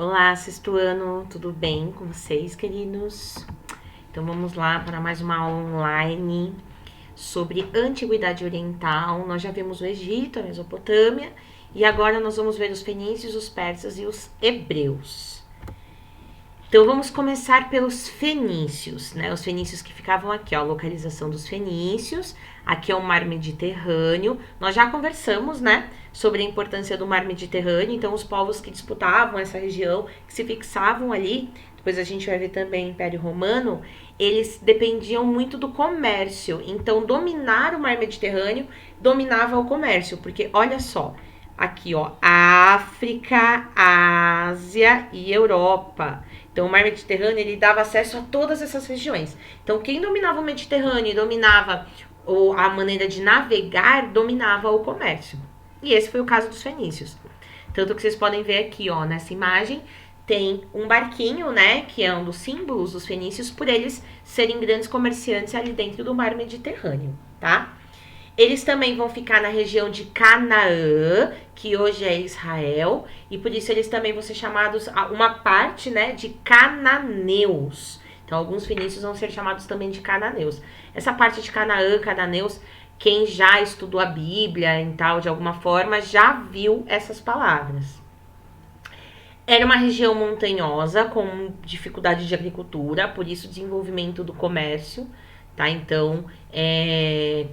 Olá, sexto ano, tudo bem com vocês, queridos? Então vamos lá para mais uma aula online sobre Antiguidade Oriental. Nós já vimos o Egito, a Mesopotâmia, e agora nós vamos ver os fenícios, os persas e os hebreus. Então vamos começar pelos fenícios, né? Os fenícios que ficavam aqui, ó, a localização dos fenícios. Aqui é o Mar Mediterrâneo. Nós já conversamos, né, sobre a importância do Mar Mediterrâneo. Então os povos que disputavam essa região, que se fixavam ali, depois a gente vai ver também o Império Romano, eles dependiam muito do comércio. Então dominar o Mar Mediterrâneo dominava o comércio, porque olha só, aqui, ó, África, Ásia e Europa. Então, o Mar Mediterrâneo, ele dava acesso a todas essas regiões. Então, quem dominava o Mediterrâneo e dominava a maneira de navegar, dominava o comércio. E esse foi o caso dos fenícios. Tanto que vocês podem ver aqui, ó, nessa imagem, tem um barquinho, né, que é um dos símbolos dos fenícios, por eles serem grandes comerciantes ali dentro do Mar Mediterrâneo, tá? Eles também vão ficar na região de Canaã, que hoje é Israel, e por isso eles também vão ser chamados, uma parte, né, de cananeus. Então, alguns fenícios vão ser chamados também de cananeus. Essa parte de Canaã, cananeus, quem já estudou a Bíblia e tal, de alguma forma, já viu essas palavras. Era uma região montanhosa, com dificuldade de agricultura, por isso o desenvolvimento do comércio. Tá? Então,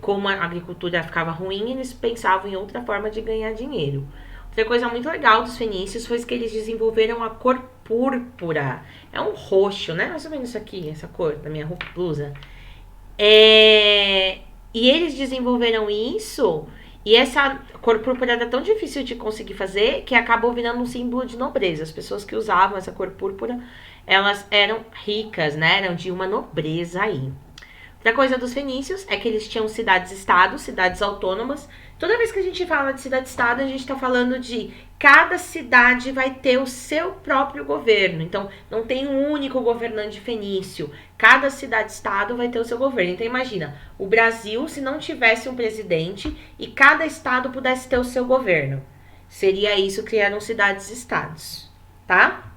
como a agricultura ficava ruim, eles pensavam em outra forma de ganhar dinheiro. Outra coisa muito legal dos fenícios foi que eles desenvolveram a cor púrpura. É um roxo, né? Mais ou menos isso aqui, essa cor da minha blusa. E eles desenvolveram isso, e essa cor púrpura era tão difícil de conseguir fazer que acabou virando um símbolo de nobreza. As pessoas que usavam essa cor púrpura, elas eram ricas, né? Eram de uma nobreza aí. Outra coisa dos fenícios é que eles tinham cidades-estado, cidades autônomas. Toda vez que a gente fala de cidade-estado, a gente está falando de cada cidade vai ter o seu próprio governo. Então, não tem um único governante fenício. Cada cidade-estado vai ter o seu governo. Então, imagina, o Brasil, se não tivesse um presidente e cada estado pudesse ter o seu governo. Seria isso que eram cidades-estados, tá?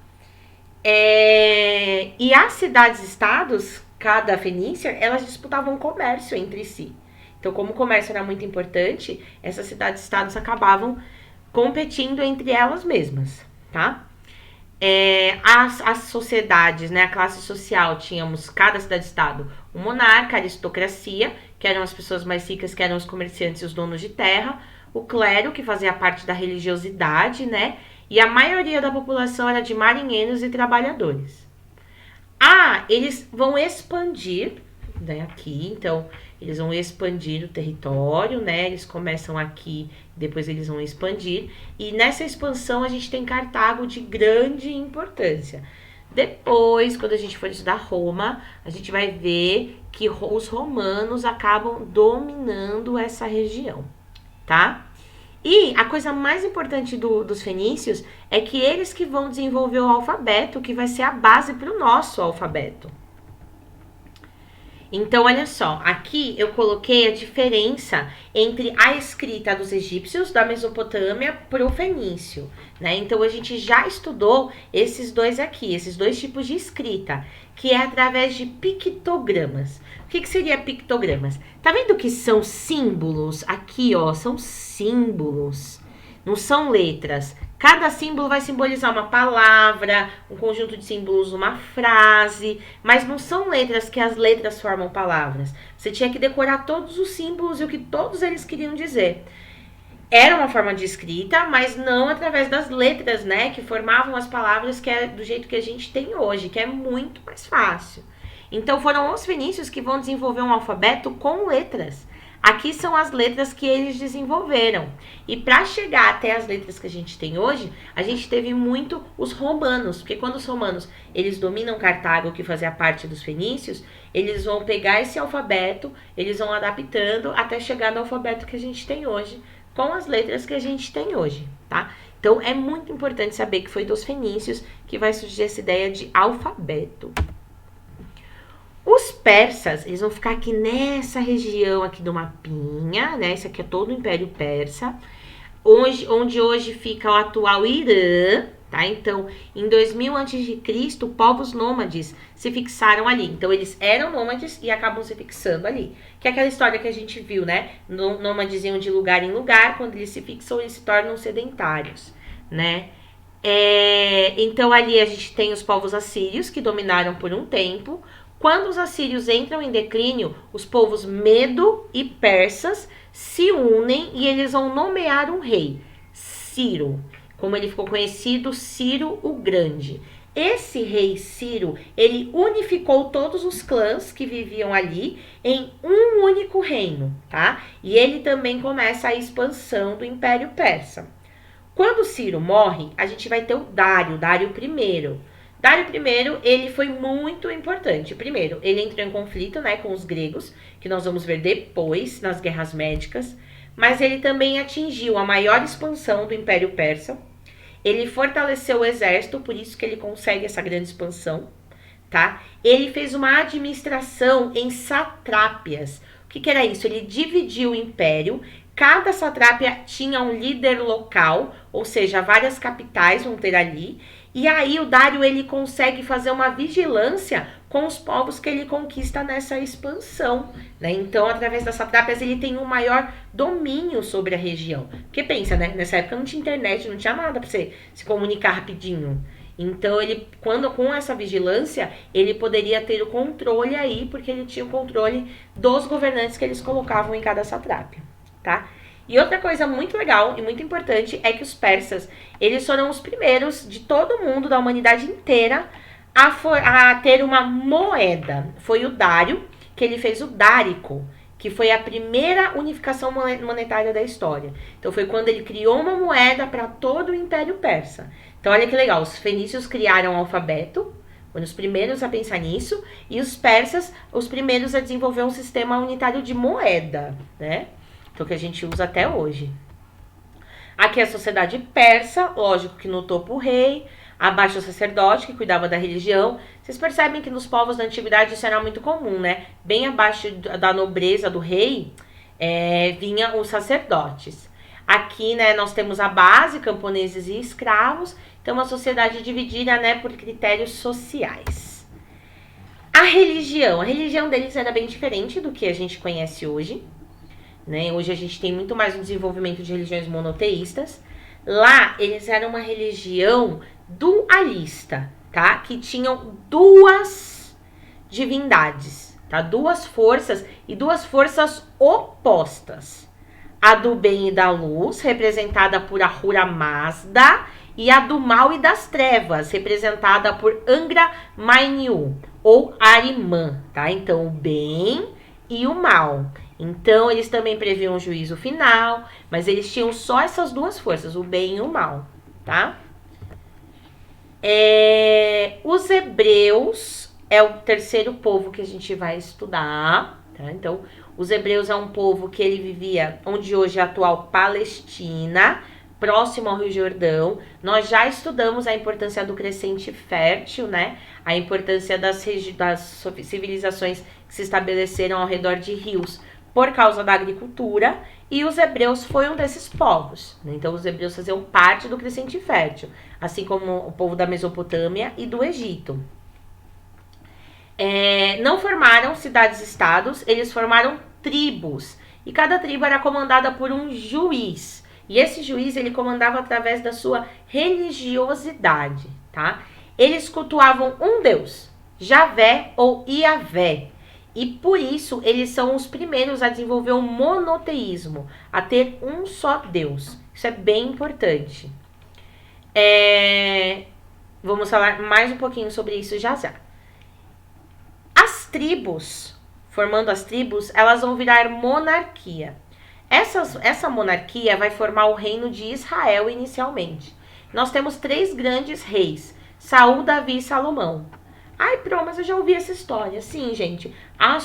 E as cidades-estados, cada fenícia, elas disputavam comércio entre si. Então, como o comércio era muito importante, essas cidades-estados acabavam competindo entre elas mesmas, tá? As sociedades, né, a classe social, tínhamos cada cidade-estado um monarca, a aristocracia, que eram as pessoas mais ricas, que eram os comerciantes e os donos de terra, o clero, que fazia parte da religiosidade, né, e a maioria da população era de marinheiros e trabalhadores. Eles vão expandir, né, aqui, então, eles vão expandir o território, né, eles começam aqui, depois eles vão expandir, e nessa expansão a gente tem Cartago de grande importância. Depois, quando a gente for estudar Roma, a gente vai ver que os romanos acabam dominando essa região, tá? E a coisa mais importante dos fenícios é que eles que vão desenvolver o alfabeto, que vai ser a base para o nosso alfabeto. Então, olha só, aqui eu coloquei a diferença entre a escrita dos egípcios, da Mesopotâmia, para o fenício, né? Então, a gente já estudou esses dois aqui, esses dois tipos de escrita, que é através de pictogramas. O que seria pictogramas? Tá vendo que são símbolos? Aqui, ó, são símbolos, não são letras. Cada símbolo vai simbolizar uma palavra, um conjunto de símbolos, uma frase, mas não são letras, que as letras formam palavras. Você tinha que decorar todos os símbolos e o que todos eles queriam dizer. Era uma forma de escrita, mas não através das letras, né, que formavam as palavras, que é do jeito que a gente tem hoje, que é muito mais fácil. Então foram os fenícios que vão desenvolver um alfabeto com letras. Aqui são as letras que eles desenvolveram. E para chegar até as letras que a gente tem hoje, a gente teve muito os romanos. Porque quando os romanos, eles dominam Cartago, que fazia parte dos fenícios, eles vão pegar esse alfabeto, eles vão adaptando até chegar no alfabeto que a gente tem hoje, com as letras que a gente tem hoje, tá? Então, é muito importante saber que foi dos fenícios que vai surgir essa ideia de alfabeto. Os persas, eles vão ficar aqui nessa região aqui do mapinha, né? Esse aqui é todo o Império Persa, onde hoje fica o atual Irã, tá? Então, em 2000 a.C., povos nômades se fixaram ali. Então, eles eram nômades e acabam se fixando ali. Que é aquela história que a gente viu, né? Nômades iam de lugar em lugar, quando eles se fixam, eles se tornam sedentários, né? Então, ali a gente tem os povos assírios, que dominaram por um tempo. Quando os assírios entram em declínio, os povos medo e persas se unem e eles vão nomear um rei, Ciro. Como ele ficou conhecido, Ciro o Grande. Esse rei Ciro, ele unificou todos os clãs que viviam ali em um único reino, tá? E ele também começa a expansão do Império Persa. Quando Ciro morre, a gente vai ter o Dário I. Dário I, ele foi muito importante. Primeiro, ele entrou em conflito, né, com os gregos, que nós vamos ver depois nas guerras médicas, mas ele também atingiu a maior expansão do Império Persa. Ele fortaleceu o exército, por isso que ele consegue essa grande expansão, tá? Ele fez uma administração em satrápias. O que era isso? Ele dividiu o império. Cada satrápia tinha um líder local, ou seja, várias capitais vão ter ali. E aí o Dário, ele consegue fazer uma vigilância com os povos que ele conquista nessa expansão, né? Então, através das satrápias, ele tem um maior domínio sobre a região. Porque pensa, né? Nessa época não tinha internet, não tinha nada para você se comunicar rapidinho. Então, ele, com essa vigilância, ele poderia ter o controle aí, porque ele tinha o controle dos governantes que eles colocavam em cada satrápia, tá? E outra coisa muito legal e muito importante é que os persas, eles foram os primeiros de todo mundo, da humanidade inteira, a ter uma moeda. Foi o Dário, que ele fez o Dárico, que foi a primeira unificação monetária da história. Então foi quando ele criou uma moeda para todo o Império Persa. Então olha que legal, os fenícios criaram o alfabeto, foram os primeiros a pensar nisso, e os persas, os primeiros a desenvolver um sistema unitário de moeda, né? Então, que a gente usa até hoje. Aqui é a sociedade persa, lógico que no topo o rei, abaixo o sacerdote, que cuidava da religião. Vocês percebem que nos povos da antiguidade isso era muito comum, né? Bem abaixo da nobreza do rei, vinha os sacerdotes. Aqui, né, nós temos a base, camponeses e escravos. Então, uma sociedade dividida, né, por critérios sociais. A religião deles era bem diferente do que a gente conhece hoje. Né? Hoje a gente tem muito mais um desenvolvimento de religiões monoteístas. Lá, eles eram uma religião dualista, tá? Que tinham duas divindades, tá? Duas forças e duas forças opostas. A do bem e da luz, representada por Ahura Mazda, e a do mal e das trevas, representada por Angra Mainyu, ou Arimã, tá? Então, o bem e o mal. Então, eles também previam o juízo final, mas eles tinham só essas duas forças, o bem e o mal, tá? Os hebreus é o terceiro povo que a gente vai estudar, tá? Então, os hebreus é um povo que ele vivia onde hoje é a atual Palestina, próximo ao Rio Jordão. Nós já estudamos a importância do crescente fértil, né? A importância das civilizações que se estabeleceram ao redor de rios, por causa da agricultura, e os hebreus foi um desses povos. Né? Então, os hebreus faziam parte do crescente fértil, assim como o povo da Mesopotâmia e do Egito. Não formaram cidades-estados, eles formaram tribos, e cada tribo era comandada por um juiz. E esse juiz, ele comandava através da sua religiosidade, tá? Eles cultuavam um Deus, Javé ou Iavé. E por isso, eles são os primeiros a desenvolver o monoteísmo, a ter um só Deus. Isso é bem importante. Vamos falar mais um pouquinho sobre isso já já. As tribos, formando as tribos, elas vão virar monarquia. Essa monarquia vai formar o reino de Israel inicialmente. Nós temos 3 grandes reis, Saul, Davi e Salomão. Ai, Pro, mas eu já ouvi essa história. Sim, gente.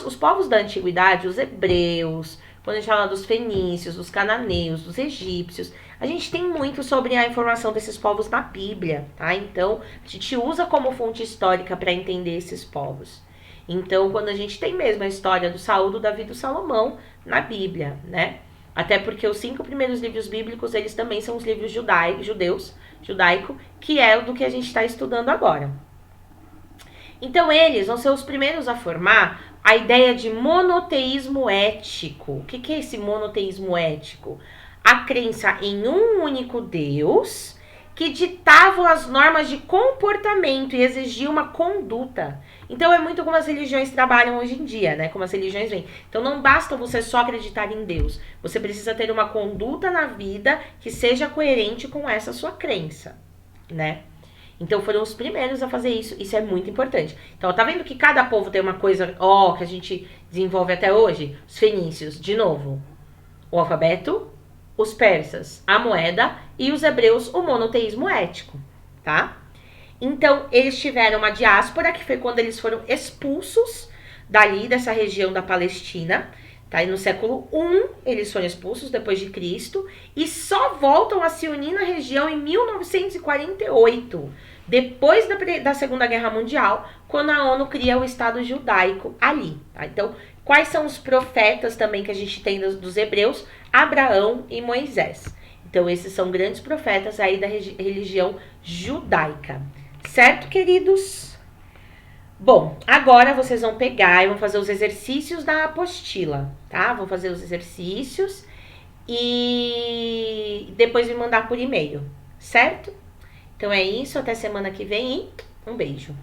Os povos da antiguidade, os hebreus, quando a gente fala dos fenícios, dos cananeus, dos egípcios, a gente tem muito sobre a informação desses povos na Bíblia, tá? Então, a gente usa como fonte histórica para entender esses povos. Então, quando a gente tem mesmo a história do Saul, do Davi e do Salomão na Bíblia, né? Até porque os 5 primeiros livros bíblicos, eles também são os livros judaico, que é o do que a gente está estudando agora. Então, eles vão ser os primeiros a formar a ideia de monoteísmo ético. O que é esse monoteísmo ético? A crença em um único Deus que ditavam as normas de comportamento e exigia uma conduta. Então é muito como as religiões trabalham hoje em dia, né? Como as religiões vêm. Então não basta você só acreditar em Deus. Você precisa ter uma conduta na vida que seja coerente com essa sua crença, né? Então foram os primeiros a fazer isso. Isso é muito importante. Então, tá vendo que cada povo tem uma coisa, que a gente desenvolve até hoje? Os fenícios, de novo, o alfabeto, os persas, a moeda e os hebreus, o monoteísmo ético, tá? Então, eles tiveram uma diáspora, que foi quando eles foram expulsos dali, dessa região da Palestina, tá? E no século I, eles foram expulsos depois de Cristo e só voltam a se unir na região em 1948, depois da Segunda Guerra Mundial, quando a ONU cria o Estado judaico ali, tá? Então, quais são os profetas também que a gente tem dos hebreus? Abraão e Moisés. Então, esses são grandes profetas aí da religião judaica. Certo, queridos? Bom, agora vocês vão pegar e vão fazer os exercícios da apostila, tá? Vão fazer os exercícios e depois me mandar por e-mail, certo? Então é isso, até semana que vem e um beijo.